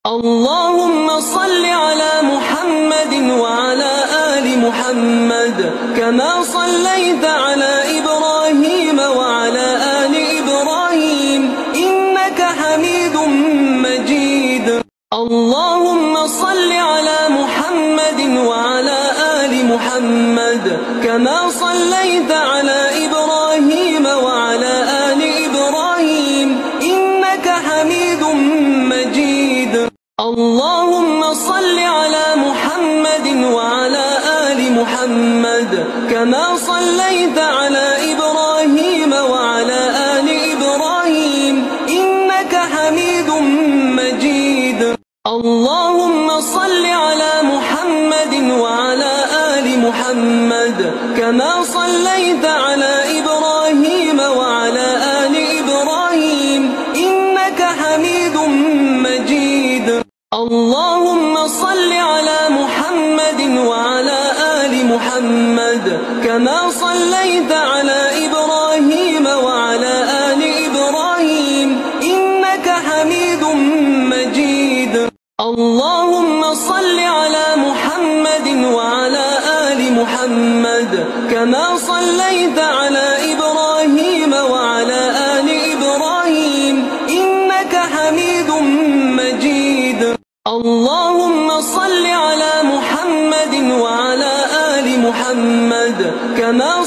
اللهم صل على محمد وعلى آل محمد كما صليت على إبراهيم وعلى آل إبراهيم إنك حميد مجيد. اللهم صل على محمد وعلى آل محمد كما صليت على إبراهيم وعلى آل إبراهيم إنك حميد مجيد. اللهم صل على محمد وعلى آل محمد كما صليت على إبراهيم وعلى آل إبراهيم إنك حميد مجيد. اللهم صل على محمد وعلى آل محمد كما صليت على إبراهيم وعلى آل إبراهيم إنك حميد مجيد. اللهم صل على محمد وعلى آل محمد كما صليت على إبراهيم وعلى آل إبراهيم إنك حميد مجيد. اللهم صل على محمد وعلى آل محمد كما صليت على إبراهيم وعلى آل إبراهيم إنك حميد مجيد. اللهم صل على محمد وعلى آل محمد كما